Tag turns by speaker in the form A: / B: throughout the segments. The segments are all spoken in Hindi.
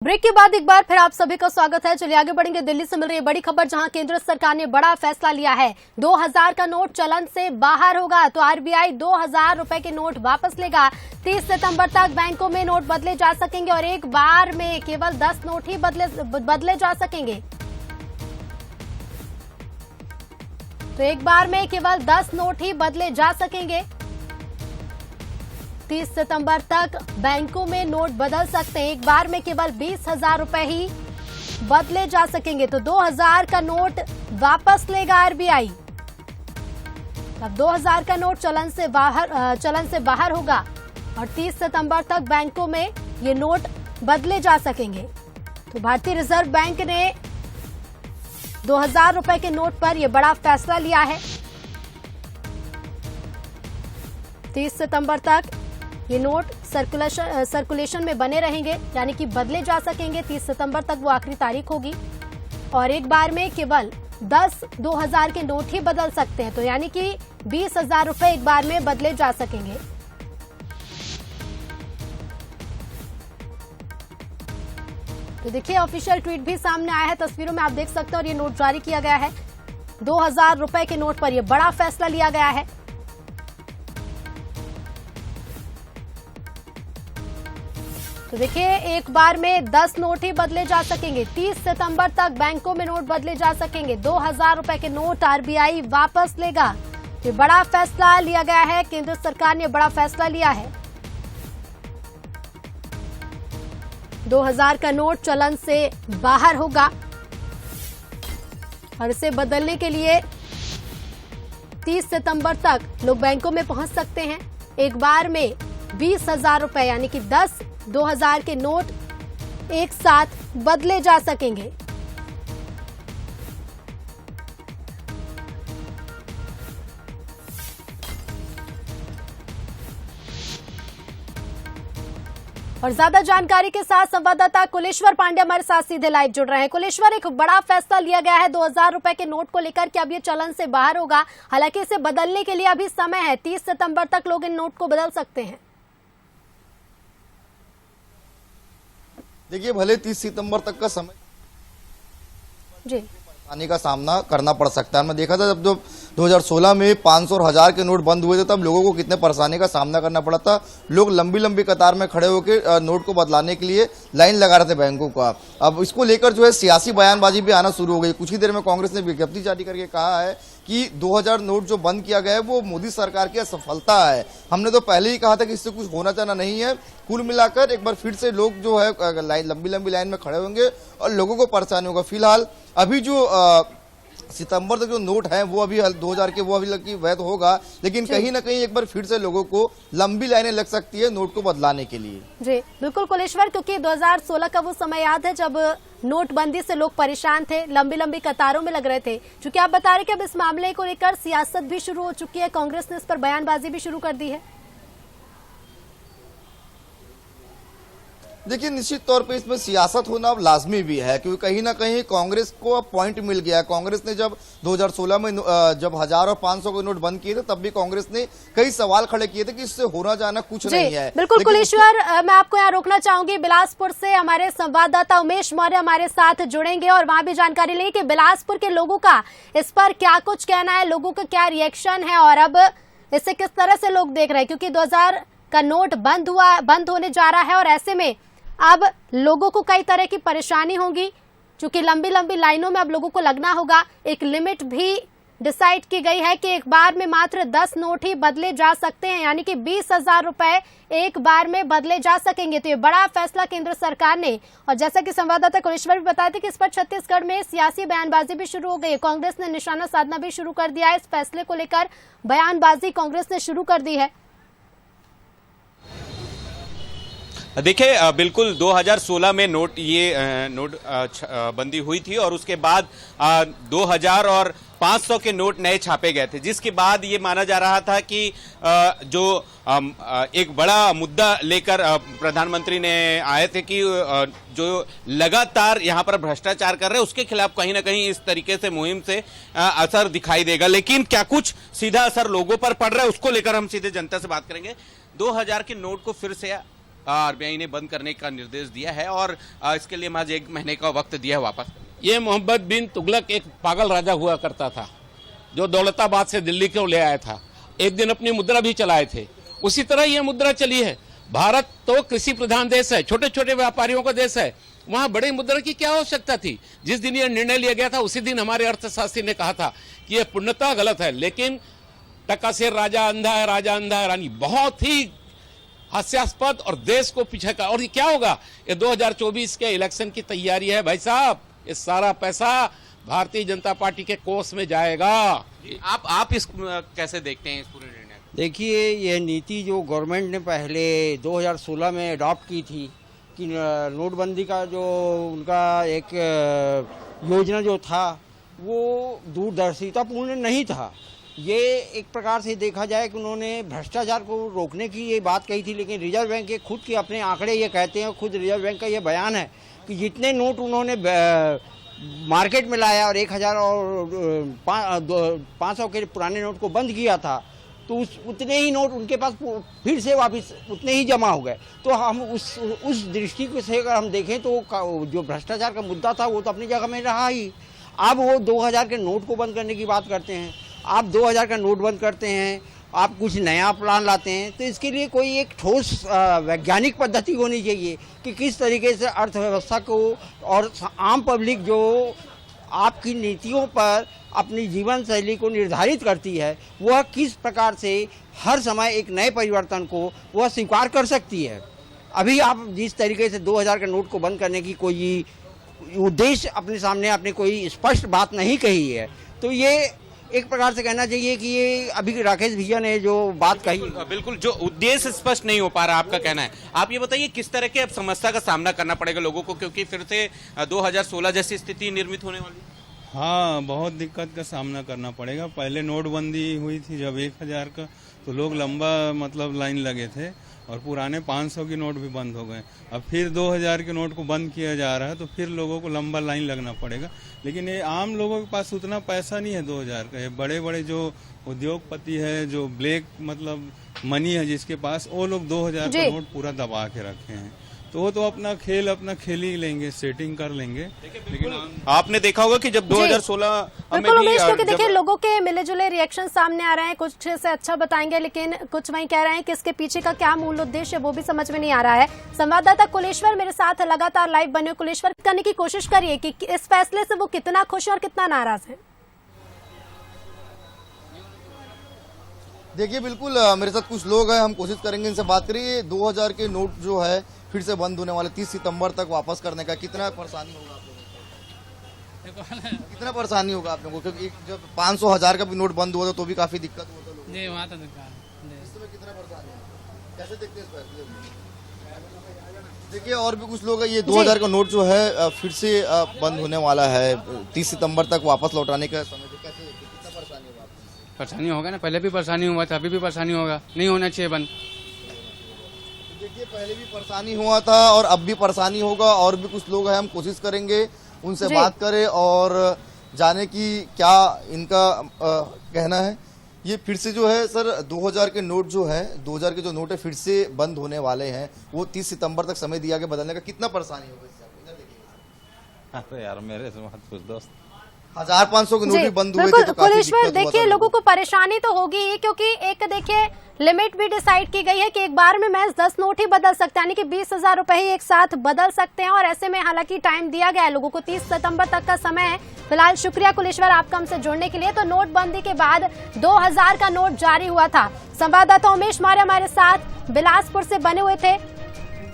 A: ब्रेक के बाद एक बार फिर आप सभी का स्वागत है। चलिए आगे बढ़ेंगे। दिल्ली से मिल रही है बड़ी खबर, जहां केंद्र सरकार ने बड़ा फैसला लिया है। 2000 का नोट चलन से बाहर होगा तो आरबीआई 2000 रुपए के नोट वापस लेगा। 30 सितंबर तक बैंकों में नोट बदले जा सकेंगे और एक बार में केवल 10 नोट ही बदले जा सकेंगे। तो एक बार में केवल 10 नोट ही बदले जा सकेंगे। 30 सितंबर तक बैंकों में नोट बदल सकते हैं। एक बार में केवल 20,000 रुपए ही बदले जा सकेंगे। तो 2000 का नोट वापस लेगा आरबीआई। अब 2000 का नोट चलन से बाहर होगा और 30 सितंबर तक बैंकों में ये नोट बदले जा सकेंगे। तो भारतीय रिजर्व बैंक ने 2000 रुपए के नोट पर यह बड़ा फैसला लिया है। 30 सितंबर तक ये नोट सर्कुलेशन में बने रहेंगे, यानी कि बदले जा सकेंगे। 30 सितंबर तक वो आखिरी तारीख होगी और एक बार में केवल 10 2000 के नोट ही बदल सकते हैं। तो यानी कि 20,000 रुपए एक बार में बदले जा सकेंगे। तो देखिए, ऑफिशियल ट्वीट भी सामने आया है। तस्वीरों में आप देख सकते हैं और ये नोट जारी किया गया है। 2000 रुपए के नोट पर यह बड़ा फैसला लिया गया है। तो देखिए, एक बार में 10 नोट ही बदले जा सकेंगे। 30 सितंबर तक बैंकों में नोट बदले जा सकेंगे। 2000 रुपए के नोट आरबीआई वापस लेगा। ये बड़ा फैसला लिया गया है। केंद्र सरकार ने बड़ा फैसला लिया है। 2000 का नोट चलन से बाहर होगा और इसे बदलने के लिए 30 सितंबर तक लोग बैंकों में पहुंच सकते हैं। एक बार में 20,000 रुपए यानी कि 10 2000 के नोट एक साथ बदले जा सकेंगे। और ज्यादा जानकारी के साथ संवाददाता कुलेश्वर पांडे हमारे साथ सीधे लाइव जुड़ रहे हैं। कुलेश्वर, एक बड़ा फैसला लिया गया है 2000 रुपए के नोट को लेकर कि अब ये चलन से बाहर होगा। हालांकि इसे बदलने के लिए अभी समय है। 30 सितंबर तक लोग इन नोट को बदल सकते हैं।
B: देखिए, भले 30 सितंबर तक का समय
A: जी
B: परेशानी का सामना करना पड़ सकता है। मैं देखा था जब 2016 में 500 और 1000 के नोट बंद हुए थे, तब लोगों को कितने परेशानी का सामना करना पड़ा था। लोग लंबी लंबी कतार में खड़े होकर नोट को बदलाने के लिए लाइन लगा रहे थे बैंकों का। अब इसको लेकर जो है सियासी बयानबाजी भी आना शुरू हो गई। कुछ ही देर में कांग्रेस ने विज्ञप्ति जारी करके कहा है कि 2000 नोट जो बंद किया गया है वो मोदी सरकार की असफलता है। हमने तो पहले ही कहा था कि इससे कुछ होना चाहना नहीं है। कुल मिलाकर एक बार फिर से लोग जो है लंबी लंबी लाइन में खड़े होंगे और लोगों को परेशानी होगा। फिलहाल अभी जो सितंबर तक जो नोट है वो अभी 2000 के वो अभी वैध होगा, लेकिन कहीं ना कहीं एक बार फिर से लोगों को लंबी लाइनें लग सकती है नोट को बदलाने के लिए।
A: जी बिल्कुल कुलेश्वर, क्योंकि 2016 का वो समय याद है जब नोटबंदी से लोग परेशान थे, लंबी लंबी कतारों में लग रहे थे। क्योंकि आप बता रहे कि अब इस मामले को लेकर सियासत भी शुरू हो चुकी है। कांग्रेस ने इस पर बयानबाजी भी शुरू कर दी है।
B: देखिए, निश्चित तौर पे इसमें सियासत होना अब लाजमी भी है, क्योंकि कहीं ना कहीं कांग्रेस को अब पॉइंट मिल गया। कांग्रेस ने जब 2016 में जब 1000 और 500 के नोट बंद किए थे, तब भी कांग्रेस ने कई सवाल खड़े किए थे कि इससे होना जाना कुछ नहीं है।
A: बिल्कुल कुलेश्वर, मैं आपको यहाँ रोकना चाहूंगी। बिलासपुर से हमारे संवाददाता उमेश मौर्य हमारे साथ जुड़ेंगे और वहां भी जानकारी लेंगे कि बिलासपुर के लोगों का इस पर क्या कुछ कहना है, लोगों का क्या रिएक्शन है और अब इसे किस तरह से लोग देख रहे हैं। क्योंकि 2000 का नोट बंद होने जा रहा है और ऐसे में अब लोगों को कई तरह की परेशानी होगी, क्योंकि लंबी लंबी लाइनों में अब लोगों को लगना होगा। एक लिमिट भी डिसाइड की गई है कि एक बार में मात्र 10 नोट ही बदले जा सकते हैं, यानी कि 20,000 रुपए एक बार में बदले जा सकेंगे। तो ये बड़ा फैसला केंद्र सरकार ने, और जैसा कि संवाददाता कुलेश्वर भी बताया था कि इस पर छत्तीसगढ़ में सियासी बयानबाजी भी शुरू हो गई है। कांग्रेस ने निशाना साधना भी शुरू कर दिया है। इस फैसले को लेकर बयानबाजी कांग्रेस ने शुरू कर दी है।
C: देखिए, बिल्कुल 2016 में नोट बंदी हुई थी और उसके बाद 2000 और 500 के नोट नए छापे गए थे, जिसके बाद ये माना जा रहा था कि जो एक बड़ा मुद्दा लेकर प्रधानमंत्री ने आए थे कि जो लगातार यहाँ पर भ्रष्टाचार कर रहे हैं उसके खिलाफ कहीं ना कहीं इस तरीके से मुहिम से असर दिखाई देगा। लेकिन क्या कुछ सीधा असर लोगों पर पड़ रहा है, उसको लेकर हम सीधे जनता से बात करेंगे। 2000 के नोट को फिर से आरबीआई ने बंद करने का निर्देश दिया है और इसके लिए महज 1 महीने का वक्त दिया है वापस।
D: ये मोहम्मद बिन तुगलक एक पागल राजा हुआ करता था जो दौलताबाद से दिल्ली को ले आया था। एक दिन अपनी मुद्रा भी चलाए थे, उसी तरह ये मुद्रा चली है। भारत तो कृषि प्रधान देश है, छोटे छोटे व्यापारियों का देश है, वहां बड़ी मुद्रा की क्या आवश्यकता थी। जिस दिन ये निर्णय लिया गया था उसी दिन हमारे अर्थशास्त्री ने कहा था कि यह पूर्णतः गलत है, लेकिन टका से राजा अंधा है, राजा अंधा है रानी, बहुत ही हास्यास्पद और देश को पीछे का। और ये क्या होगा, ये 2024 के इलेक्शन की तैयारी है भाई साहब। ये सारा पैसा भारतीय जनता पार्टी के कोष में जाएगा।
C: आप इस कैसे देखते हैं इस पूरे निर्णय?
E: देखिए, यह नीति जो गवर्नमेंट ने पहले 2016 में अडॉप्ट की थी कि नोटबंदी का जो उनका एक योजना जो था वो दूरदर्शितापूर्ण नहीं था। ये एक प्रकार से देखा जाए कि उन्होंने भ्रष्टाचार को रोकने की ये बात कही थी, लेकिन रिजर्व बैंक के खुद के अपने आंकड़े ये कहते हैं, खुद रिजर्व बैंक का ये बयान है कि जितने नोट उन्होंने मार्केट में लाया और 1000 और 500 के पुराने नोट को बंद किया था, तो उतने ही नोट उनके पास फिर से वापस उतने ही जमा हो गए। तो हम उस दृष्टि से अगर हम देखें तो जो भ्रष्टाचार का मुद्दा था वो तो अपनी जगह में रहा ही। अब वो 2000 के नोट को बंद करने की बात करते हैं। आप 2000 का नोट बंद करते हैं, आप कुछ नया प्लान लाते हैं, तो इसके लिए कोई एक ठोस वैज्ञानिक पद्धति होनी चाहिए कि किस तरीके से अर्थव्यवस्था को और आम पब्लिक जो आपकी नीतियों पर अपनी जीवन शैली को निर्धारित करती है, वह किस प्रकार से हर समय एक नए परिवर्तन को वह स्वीकार कर सकती है। अभी आप जिस तरीके से 2000 के नोट को बंद करने की कोई उद्देश्य अपने सामने आपने कोई स्पष्ट बात नहीं कही है, तो ये एक प्रकार से कहना चाहिए कि ये अभी राकेश भैया ने जो बात कही,
C: बिल्कुल जो उद्देश्य स्पष्ट नहीं हो पा रहा आपका कहना है। आप ये बताइए किस तरह के अब समस्या का सामना करना पड़ेगा लोगों को, क्योंकि फिर से 2016 जैसी स्थिति निर्मित होने वाली है?
F: हाँ, बहुत दिक्कत का सामना करना पड़ेगा। पहले नोटबंदी हुई थी जब 1000 का, तो लोग लंबा लाइन लगे थे और पुराने 500 के नोट भी बंद हो गए। अब फिर 2000 के नोट को बंद किया जा रहा है, तो फिर लोगों को लंबा लाइन लगना पड़ेगा। लेकिन ये आम लोगों के पास उतना पैसा नहीं है 2000 का। ये बड़े बड़े जो उद्योगपति है, जो ब्लैक मनी है जिसके पास, वो लोग 2000 का नोट पूरा दबा के रखे हैं। तो वो तो अपना खेल ही लेंगे, सेटिंग कर लेंगे। लेकिन
C: आपने देखा होगा कि जब 2016 में भी
A: क्योंकि देखिए लोगों के मिले जुले रिएक्शन सामने आ रहे हैं, कुछ से अच्छा बताएंगे लेकिन कुछ वहीं कह रहे हैं कि इसके पीछे का क्या मूल उद्देश्य है वो भी समझ में नहीं आ रहा है। संवाददाता कुलेश्वर मेरे साथ लगातार लाइव बने। कुलेश्वर, करने की कोशिश करिए कि इस फैसले से वो कितना खुश है और कितना नाराज है।
B: देखिए, बिल्कुल मेरे साथ कुछ लोग हैं, हम कोशिश करेंगे इनसे बात करिए। 2000 के नोट जो है फिर से बंद होने वाले 30 सितंबर तक वापस करने का कितना परेशानी होगा आप लोगों को? कितना परेशानी होगा आप लोगों को? क्योंकि जब 500 1000 का भी नोट बंद हुआ था तो भी काफी दिक्कत हुआ था लोगों को। वहाँ तो इस समय कितना परेशानी है, कैसे देखते हैं इस फैसले को? देखिए, और भी कुछ लोग हैं। ये 2000 का नोट जो है फिर से बंद होने वाला है 30 सितंबर तक वापस लौटाने का समय, कैसे कितना परेशानी होगा?
G: परेशानी होगा ना, पहले भी परेशानी हुआ था, अभी भी परेशानी होगा, नहीं होना चाहिए बंद।
B: देखिए, पहले भी परेशानी हुआ था और अब भी परेशानी होगा। और भी कुछ लोग हैं, हम कोशिश करेंगे उनसे बात करें और जाने की क्या इनका कहना है। ये फिर से जो है सर 2000 के नोट जो है, 2000 के जो नोट है फिर से बंद होने वाले हैं। वो 30 सितंबर तक समय दिया गया बदलने का, कितना परेशानी होगा इससे?
H: अरे यार, मेरे से मत कुछ दोस्त,
B: 1500 के नोट भी बंद हुए थे तो काफी
A: कुलेश्वर, देखिए लोगों को परेशानी तो होगी ही, क्योंकि एक देखिए लिमिट भी डिसाइड की गई है कि एक बार में महज 10 नोट ही बदल सकते हैं, यानी कि 20,000 रुपए ही एक साथ बदल सकते हैं। और ऐसे में हालांकि टाइम दिया गया है लोगों को, 30 सितंबर तक का समय है। फिलहाल शुक्रिया कुलेश्वर आपका हमसे जुड़ने के लिए। तो नोटबंदी के बाद 2000 का नोट जारी हुआ था। संवाददाता उमेश मौर्य हमारे साथ बिलासपुर से बने हुए थे।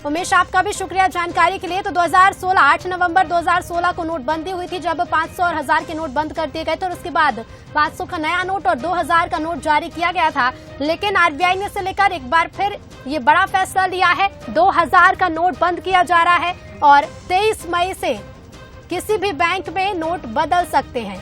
A: उमेश, आपका भी शुक्रिया जानकारी के लिए। तो 2016 8 नवंबर 2016 को नोटबंदी हुई थी, जब 500 और 1000 के नोट बंद कर दिए गए थे और उसके बाद 500 का नया नोट और 2000 का नोट जारी किया गया था। लेकिन आरबीआई ने इसे लेकर एक बार फिर ये बड़ा फैसला लिया है। 2000 का नोट बंद किया जा रहा है और 23 मई से किसी भी बैंक में नोट बदल सकते हैं।